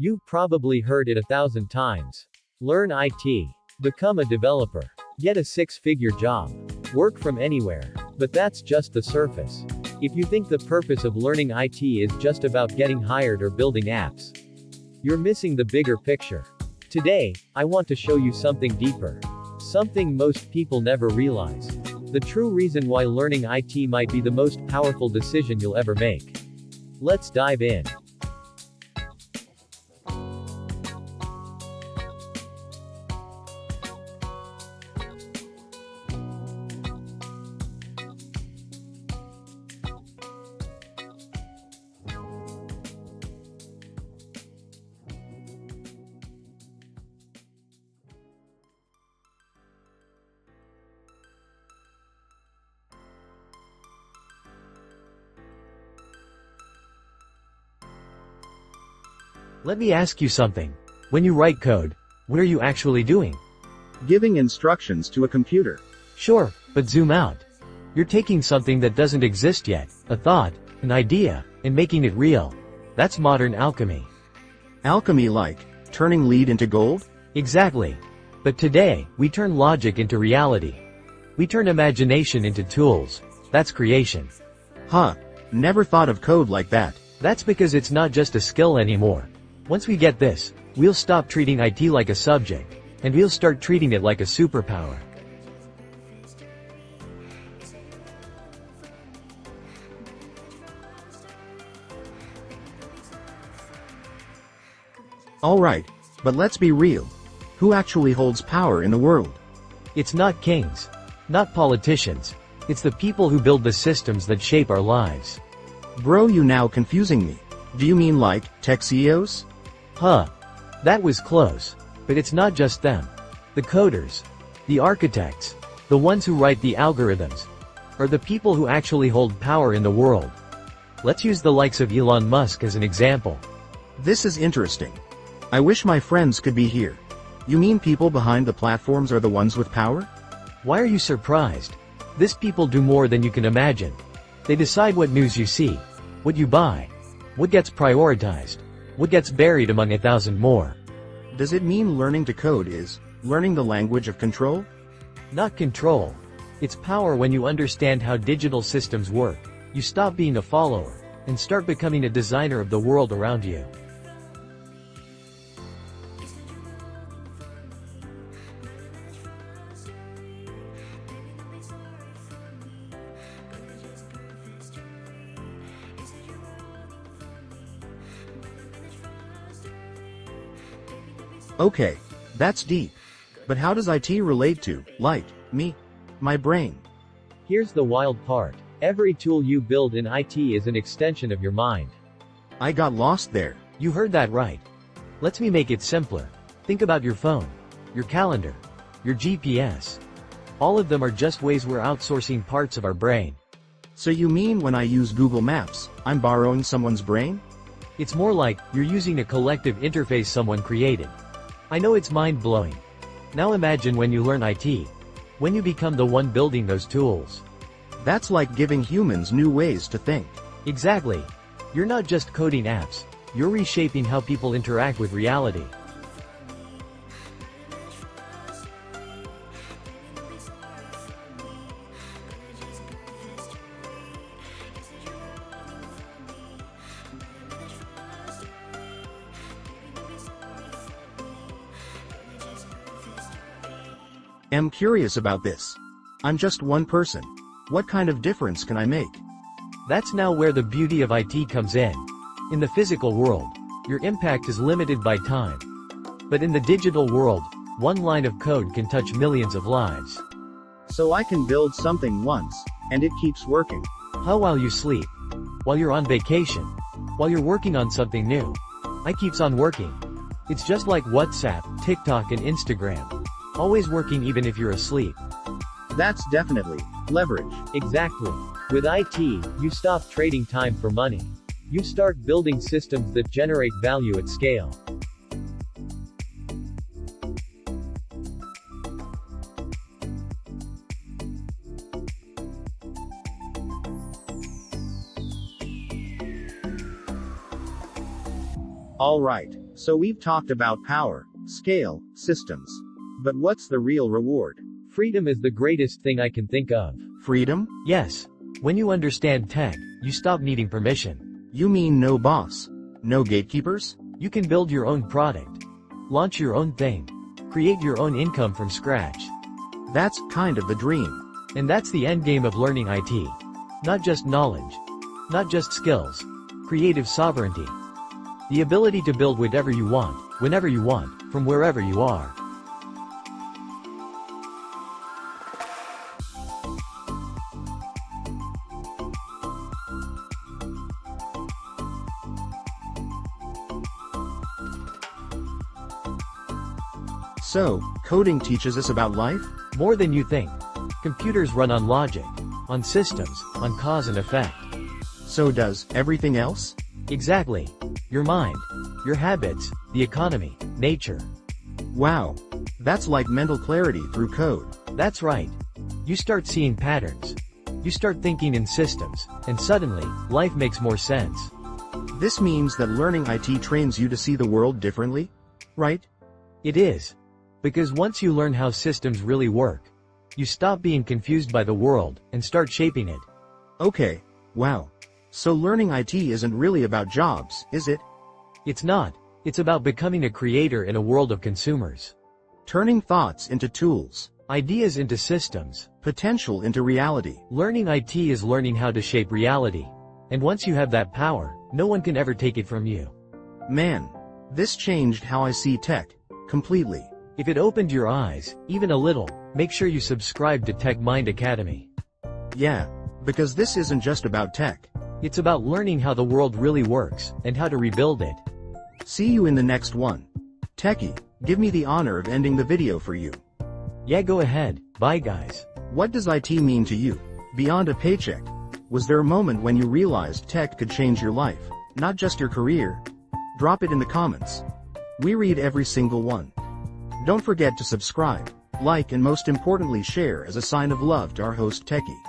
You've probably heard it 1,000 times. Learn IT. Become a developer. Get a six-figure job. Work from anywhere. But that's just the surface. If you think the purpose of learning IT is just about getting hired or building apps, you're missing the bigger picture. Today, I want to show you something deeper. Something most people never realize. The true reason why learning IT might be the most powerful decision you'll ever make. Let's dive in. Let me ask you something. When you write code, what are you actually doing? Giving instructions to a computer. Sure, but zoom out. You're taking something that doesn't exist yet, a thought, an idea, and making it real. That's modern alchemy. Alchemy like turning lead into gold? Exactly. But today, we turn logic into reality. We turn imagination into tools. That's creation. Huh. Never thought of code like that. That's because it's not just a skill anymore. Once we get this, we'll stop treating IT like a subject, and we'll start treating it like a superpower. Alright, but let's be real. Who actually holds power in the world? It's not kings. Not politicians. It's the people who build the systems that shape our lives. Bro, you now confusing me. Do you mean like tech CEOs? Huh. That was close. But it's not just them. The coders, the architects, the ones who write the algorithms, are the people who actually hold power in the world. Let's use the likes of Elon Musk as an example. This is interesting. I wish my friends could be here. You mean people behind the platforms are the ones with power? Why are you surprised? These people do more than you can imagine. They decide what news you see, what you buy, what gets prioritized, what gets buried among 1,000 more. Does it mean learning to code is learning the language of control? Not control. It's power. When you understand how digital systems work, you stop being a follower, and start becoming a designer of the world around you. Okay, that's deep. But how does IT relate to, like, me? My brain? Here's the wild part. Every tool you build in IT is an extension of your mind. I got lost there. You heard that right. Let me make it simpler. Think about your phone, your calendar, your GPS. All of them are just ways we're outsourcing parts of our brain. So you mean when I use Google Maps, I'm borrowing someone's brain? It's more like, you're using a collective interface someone created. I know it's mind-blowing. Now imagine when you learn IT. When you become the one building those tools. That's like giving humans new ways to think. Exactly. You're not just coding apps. You're reshaping how people interact with reality. I'm curious about this. I'm just one person. What kind of difference can I make? That's now where the beauty of IT comes in. In the physical world, your impact is limited by time. But in the digital world, one line of code can touch millions of lives. So I can build something once, and it keeps working. How? While you sleep, while you're on vacation, while you're working on something new. IT keeps on working. It's just like WhatsApp, TikTok and Instagram. Always working even if you're asleep. That's definitely leverage. Exactly. With IT, you stop trading time for money. You start building systems that generate value at scale. Alright, So we've talked about power, scale, systems. But what's the real reward? Freedom is the greatest thing I can think of. Freedom? Yes. When you understand tech, you stop needing permission. You mean no boss? No gatekeepers? You can build your own product. Launch your own thing. Create your own income from scratch. That's kind of the dream. And that's the end game of learning IT. Not just knowledge. Not just skills. Creative sovereignty. The ability to build whatever you want, whenever you want, from wherever you are. So, coding teaches us about life? More than you think. Computers run on logic, on systems, on cause and effect. So does everything else? Exactly. Your mind, your habits, the economy, nature. Wow. That's like mental clarity through code. That's right. You start seeing patterns. You start thinking in systems, and suddenly, life makes more sense. This means that learning IT trains you to see the world differently? Right? It is. Because once you learn how systems really work, you stop being confused by the world, and start shaping it. Okay. Wow. So learning IT isn't really about jobs, is it? It's not. It's about becoming a creator in a world of consumers. Turning thoughts into tools. Ideas into systems. Potential into reality. Learning IT is learning how to shape reality. And once you have that power, no one can ever take it from you. Man. This changed how I see tech. Completely. If it opened your eyes, even a little, make sure you subscribe to TechMindAcademy. Yeah. Because this isn't just about tech. It's about learning how the world really works, and how to rebuild it. See you in the next one. Techie, give me the honor of ending the video for you. Yeah, go ahead. Bye guys. What does IT mean to you? Beyond a paycheck? Was there a moment when you realized tech could change your life, not just your career? Drop it in the comments. We read every single one. Don't forget to subscribe, like and most importantly share as a sign of love to our host Techie.